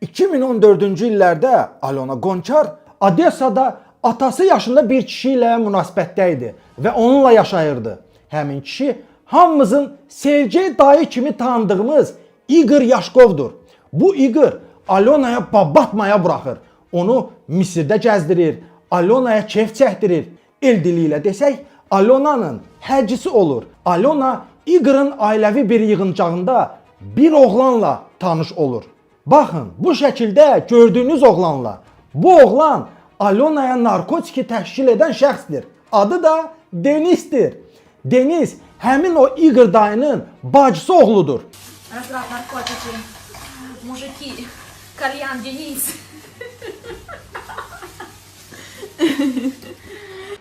2014-cü illərdə Alona Qonçar Odessada atası yaşında bir kişi ilə münasibətdə idi və onunla yaşayırdı. Həmin kişi hamımızın Sergey dayı kimi tanıdığımız Igor Yaşkovdur. Bu Igor Alonaya batmaya buraxır. Onu Misirdə gəzdirir, Alonaya keyf çəkdirir. El dili ilə desək, Alonanın həcisi olur. Alona Igor'un ailəvi bir yığıncağında bir oğlanla tanış olur. Baxın, bu şəkildə gördüyünüz oğlanla. Bu oğlan Alonaya narkotiki təşkil edən şəxsdir. Adı da Denis'tir. Deniz həmin o Igor dayının bacısı oğludur. Разраб наркотики, мужики, кальян, Денис.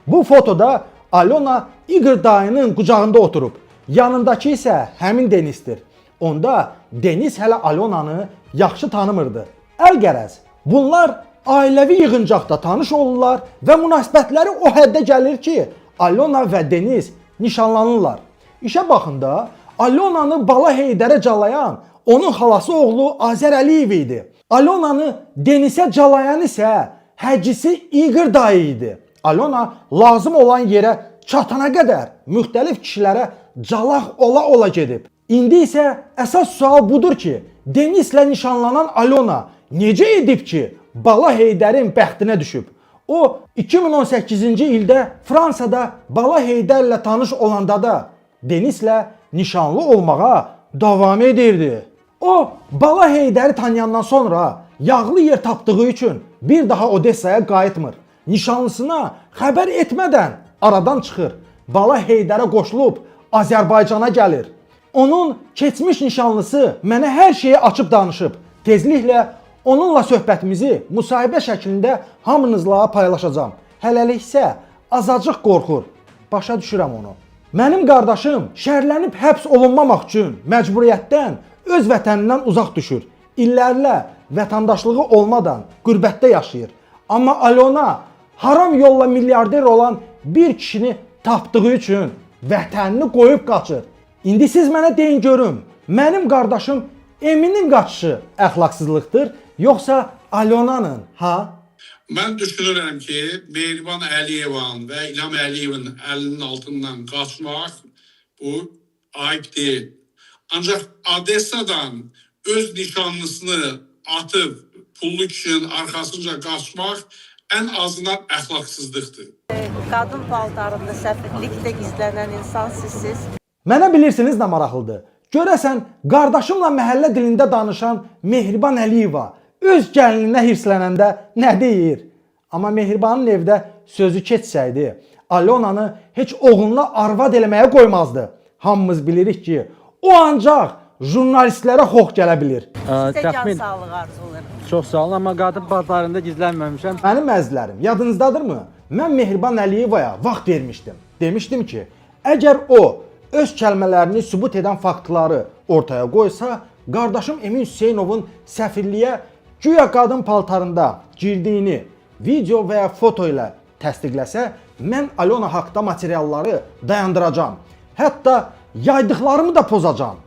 Bu fotoda Alona Igor dayının qucağında oturub. Yanındakı isə həmin Denis'tir. Onda Deniz hələ Alonanı yaxşı tanımırdı. Əlqərəz, bunlar ailəvi yığıncaqda tanış olurlar və münasibətləri o həddə gəlir ki, Alona və Deniz nişanlanırlar. İşə baxında Alonanı Bala Heydərə calayan onun xalası oğlu Azər Əliyev idi. Alonanı Denizə calayan isə həcisi Igor dayı idi. Alona lazım olan yerə çatana qədər müxtəlif kişilərə calaq ola gedib. İndi isə əsas sual budur ki, Denizlə nişanlanan Alona necə edib ki, Bala Heydərin bəxtinə düşüb? O 2018-ci ildə Fransada Bala Heydərlə tanış olanda da Denizlə nişanlı olmağa davam edirdi. O Bala Heydəri tanıyandan sonra yağlı yer tapdığı üçün bir daha Odessaya qayıtmır. Nişanlısına xəbər etmədən aradan çıxır. Bala Heydərə qoşulub Azərbaycana gəlir. Onun keçmiş nişanlısı mənə hər şeyi açıb danışıb. Tezliklə onunla söhbətimizi müsahibə şəklində hamınızla paylaşacağam. Hələlik isə azacıq qorxur. Başa düşürəm onu. Mənim qardaşım şərlənib həbs olunmamaq üçün məcburiyyətdən öz vətənindən uzaq düşür. İllərlə vətəndaşlığı olmadan qürbətdə yaşayır. Amma Alona haram yolla milyarder olan bir kişini tapdığı üçün vətənini qoyub qaçır. İndi siz mənə deyin görüm, mənim qardaşım Eminin qaçışı əxlaqsızlıqdır, yoxsa Alonanın, ha? Mən düşünürəm ki, Mehriban Əliyevan və İlham Əliyevin əlinin altından qaçmaq bu ayıb deyil. Ancaq Odessadan öz nişanlısını atıb pullu kişinin arxasınca qaçmaq ən azından əxlaqsızlıqdır. Qadın paltarında səfirlikdə gizlənən insan sizsiz. Mənə bilirsiniz nə maraqlıdır? Görəsən, qardaşımla məhəllə dilində danışan Mehriban Əliyeva öz gəlininə hirslənəndə nə deyir? Amma Mehribanın evdə sözü keçsəydi, Alonanı heç oğluna arvad eləməyə qoymazdı. Hamımız bilirik ki, o ancaq jurnalistlərə xox gələ bilir. Sizə can sağlığı arzularım. Çox sağ olun, amma qadın paltarında gizlənməmişəm. Mənim əzizlərim, yadınızdadırmı? Mən Mehriban Əliyevaya vaxt vermişdim. Demişdim ki, əgər o öz kəlmələrini sübut edən faktları ortaya qoysa, qardaşım Emin Hüseynovun səfirliyə güya qadın paltarında girdiyini video və ya foto ilə təsdiqləsə, mən Alona haqda materialları dayandıracağam. Hətta yaydıqlarımı da pozacağam.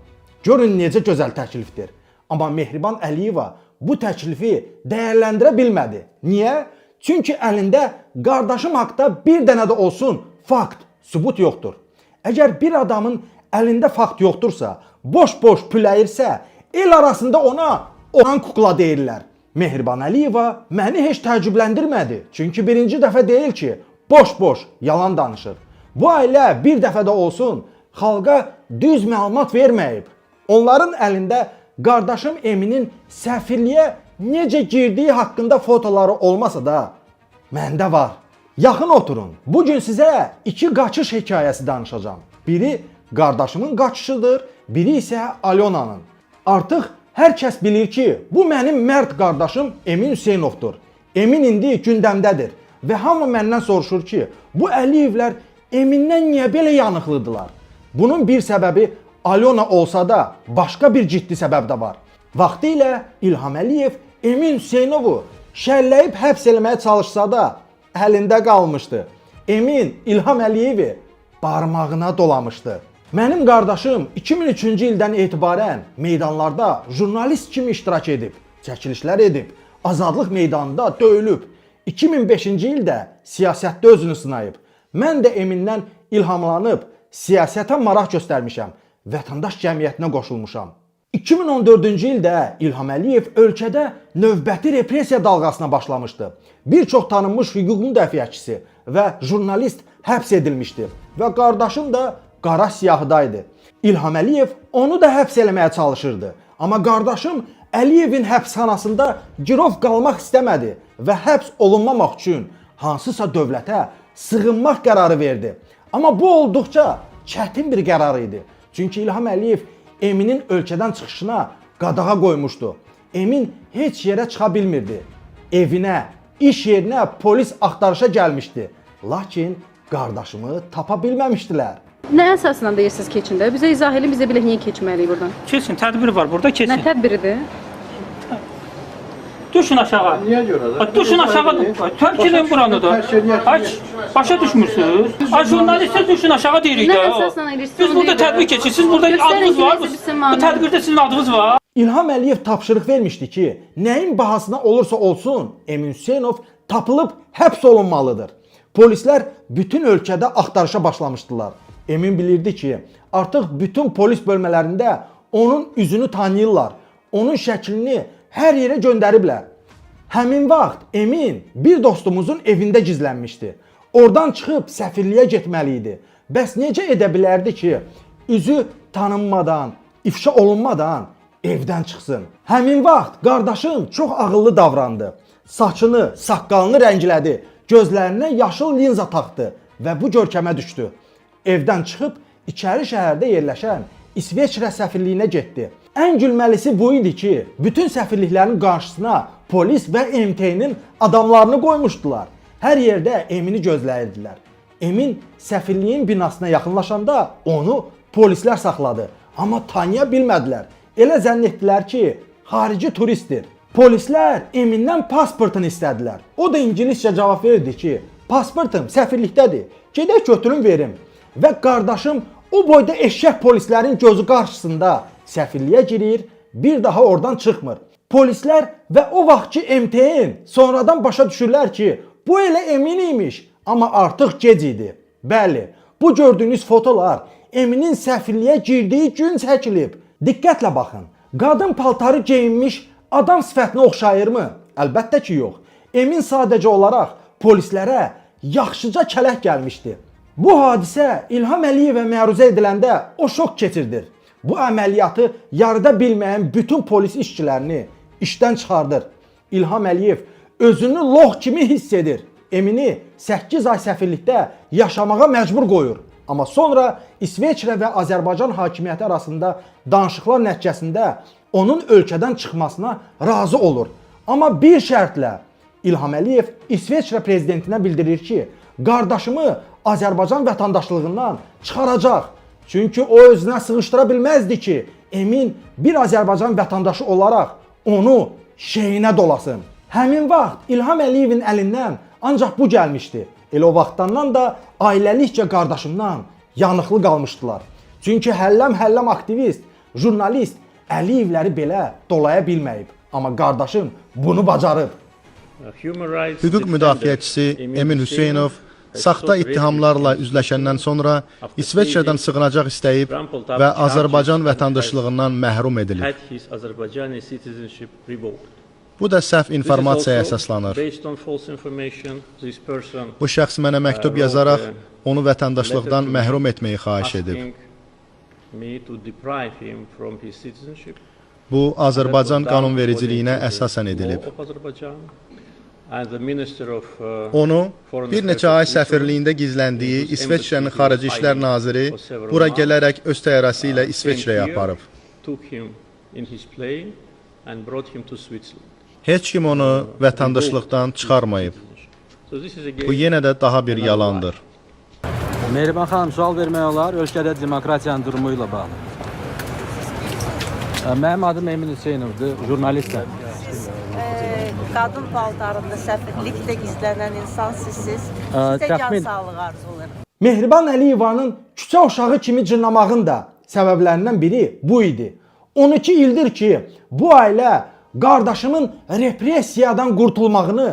Görün necə gözəl təklifdir. Amma Mehriban Əliyeva bu təklifi dəyərləndirə bilmədi. Niyə? Çünki əlində qardaşım haqda bir dənə də olsun fakt, sübut yoxdur. Əgər bir adamın əlində fakt yoxdursa, boş-boş püləyirsə, el arasında ona oran kukla deyirlər. Mehriban Əliyeva məni heç təəccübləndirmədi. Çünki birinci dəfə deyil ki, boş-boş yalan danışır. Bu ailə bir dəfə də olsun xalqa düz məlumat verməyib. Onların əlində qardaşım Eminin səfirliyə necə girdiyi haqqında fotoları olmasa da, məndə var. Yaxın oturun. Bugün sizə iki qaçış hekayəsi danışacağım. Biri qardaşımın qaçışıdır, biri isə Alonanın. Artıq hər kəs bilir ki, bu mənim mərd qardaşım Emin Hüseynovdur. Emin indi gündəmdədir və hamı məndən soruşur ki, bu Əliyevlər Emindən niyə belə yanıqlıdılar? Bunun bir səbəbi Alona olsa da, başqa bir ciddi səbəb də var. Vaxtilə İlham Əliyev Emin Hüseynovu şərləyib həbs eləməyə çalışsa da, əlində qalmışdı. Emin İlham Əliyevi barmağına dolamışdı. Mənim qardaşım 2003-cü ildən etibarən meydanlarda jurnalist kimi iştirak edib. çəkilişlər edib, azadlıq meydanında döyülüb. 2005-ci ildə siyasətdə özünü sınayıb. Mən də Emindən ilhamlanıb siyasətə maraq göstərmişəm, vətəndaş cəmiyyətinə qoşulmuşam. 2014-cü ildə İlham Əliyev ölkədə növbəti repressiya dalğasına başlamışdı. Bir çox tanınmış hüquq müdafiəçisi və jurnalist həbs edilmişdi və qardaşım da qara siyahıdaydı. İlham Əliyev onu da həbs eləməyə çalışırdı. Amma qardaşım Əliyevin həbsxanasında girov qalmaq istəmədi və həbs olunmamaq üçün hansısa dövlətə sığınmaq qərarı verdi. Amma bu olduqca çətin bir qərar idi. Çünki İlham Əliyev Eminin ölkədən çıxışına qadağa qoymuşdu. Emin heç yerə çıxa bilmirdi. Evinə, iş yerinə polis axtarışa gəlmişdi. Lakin qardaşımı tapa bilməmişdilər. Nə əsasla deyirsiniz keçin də? Bizə izah edin, bizə bilək niyə keçməliyik buradan? Keçin, tədbir var burada, keçin. Nə tədbiridir? Düşün aşağı. Niyə görə? Düşün aşağı. Tərk edin buranı da. Başa düşmürsünüz. Jurnalistlər düşün aşağı deyirik Nə də. əsasla edirsiniz? Biz burada tədbir keçirik. Siz burada adınız var. Bu tədbirdə sizin adınız var. İlham Əliyev tapşırıq vermişdi ki, nəyin bahasına olursa olsun Emin Hüseynov tapılıb həbs olunmalıdır. Polislər bütün ölkədə axtarışa başlamışdılar. Emin bilirdi ki, artıq bütün polis bölmələrində onun üzünü tanıyırlar. Onun şəklini hər yerə göndəriblər. Həmin vaxt Emin bir dostumuzun evində gizlənmişdi. Oradan çıxıb səfirliyə getməli idi. Bəs necə edə bilərdi ki, üzü tanınmadan, ifşa olunmadan evdən çıxsın? Həmin vaxt qardaşım çox ağıllı davrandı. Saçını, saqqalını rənglədi, gözlərinə yaşıl linza taxdı və bu görkəmə düşdü. Evdən çıxıb içəri şəhərdə yerləşən İsveçrə səfirliyinə getdi. Ən gülməlisi bu idi ki, bütün səfirliklərin qarşısına polis və MT-nin adamlarını qoymuşdular. Hər yerdə Emini gözləyirdilər. Emin səfirliyin binasına yaxınlaşanda onu polislər saxladı. Amma tanıya bilmədilər. Elə zənn etdilər ki, xarici turistdir. Polislər Emindən pasportunu istədilər. O da ingiliscə cavab verdi ki, pasportum səfirlikdədir. Gedək götürün verim. Və qardaşım o boyda eşşək polislərin gözü qarşısında səfirliyə girir, bir daha oradan çıxmır. Polislər və o vaxtki MTN sonradan başa düşürlər ki, bu elə Emin imiş, amma artıq gec idi. Bəli, bu gördüyünüz fotolar Eminin səfirliyə girdiyi gün çəkilib. Diqqətlə baxın, qadın paltarı geyinmiş adam sifətinə oxşayırmı? Əlbəttə ki, yox. Emin sadəcə olaraq polislərə yaxşıca kələk gəlmişdi. Bu hadisə İlham Əliyevə məruzə ediləndə o şok keçirdir. Bu əməliyyatı yarıda bilməyən bütün polis işçilərini işdən çıxardır. İlham Əliyev özünü lox kimi hiss edir. Emini 8 ay səfirlikdə yaşamağa məcbur qoyur. Amma sonra İsveçrə və Azərbaycan hakimiyyəti arasında danışıqlar nəticəsində onun ölkədən çıxmasına razı olur. Amma bir şərtlə İlham Əliyev İsveçrə prezidentinə bildirir ki, qardaşımı Azərbaycan vətəndaşlığından çıxaracaq. Çünki o özünə sığışdıra bilməzdi ki, Emin bir Azərbaycan vətəndaşı olaraq onu şeyinə dolasın. Həmin vaxt İlham Əliyevin əlindən ancaq bu gəlmişdi. Elə o vaxtdan da ailəlikcə qardaşımdan yanıqlı qalmışdılar. Çünki həlləm aktivist, jurnalist Əliyevləri belə dolaya bilməyib. Amma qardaşım bunu bacarıb. Hüquq müdafiəçisi Emin Hüseynov saxta ittihamlarla üzləşəndən sonra İsveçrədən sığınacaq istəyib və Azərbaycan vətəndaşlığından məhrum edilib. Bu da səhv informasiyaya əsaslanır. Bu şəxs mənə məktub yazaraq onu vətəndaşlıqdan məhrum etməyi xahiş edib. Bu, Azərbaycan qanunvericiliyinə əsasən edilib. Onu bir neçə ay səfirliyində gizləndiyi İsveçrənin Xarici İşlər Naziri bura gələrək öz təyyarəsi ilə İsveçrəyə aparıb. Heç kim onu vətəndaşlıqdan çıxarmayıb. Bu yenə də daha bir yalandır. Mehriban xanım, sual vermək olar, ölkədə demokratiyanın durumu ilə bağlı. Mənim adım Emin Hüseynovdur, jurnalistəm. Qadın paltarında səfirlikdə gizlənən insan sizsiz. Sizə can sağlığı arzulayırım. Mehriban Əliyevanın küçə uşağı kimi cırnamağın da səbəblərindən biri bu idi. 12 ildir ki, bu ailə qardaşımın repressiyadan qurtulmağını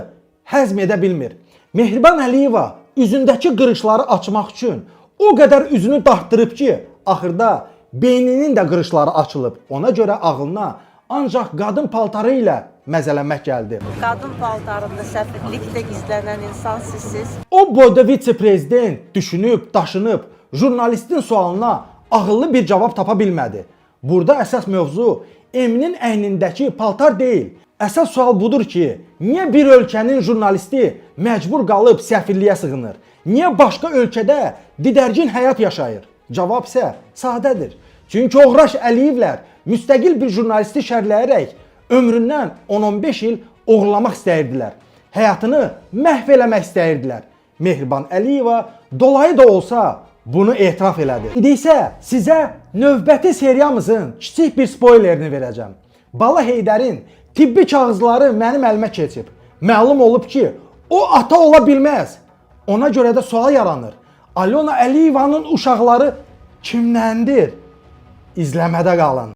həzm edə bilmir. Mehriban Əliyeva üzündəki qırışları açmaq üçün o qədər üzünü dartdırıb ki, axırda beyninin də qırışları açılıb. Ona görə ağlına ancaq qadın paltarı ilə məzələmək gəldi. Qadın paltarında səfirlikdə gizlənən insan sizsiz. O boyda vitse-prezident düşünüb, daşınıb, jurnalistin sualına ağıllı bir cavab tapa bilmədi. Burada əsas mövzu Eminin əynindəki paltar deyil. Əsas sual budur ki, niyə bir ölkənin jurnalisti məcbur qalıb səfirliyə sığınır? Niyə başqa ölkədə didərgin həyat yaşayır? Cavab isə sadədir. Çünki Oğraş Əliyevlər müstəqil bir jurnalisti şərləyərək ömründən 10-15 il oğurlamaq istəyirdilər. Həyatını məhv eləmək istəyirdilər. Mehriban Əliyeva dolayı da olsa bunu etiraf elədi. İndi isə sizə növbəti seriyamızın kiçik bir spoilerini verəcəm. Bala Heydərin tibbi kağızları mənim əlimə keçib. Məlum olub ki, o ata ola bilməz. Ona görə də sual yaranır. Alona Əliyevanın uşaqları kimləndir? İzləmədə qalın.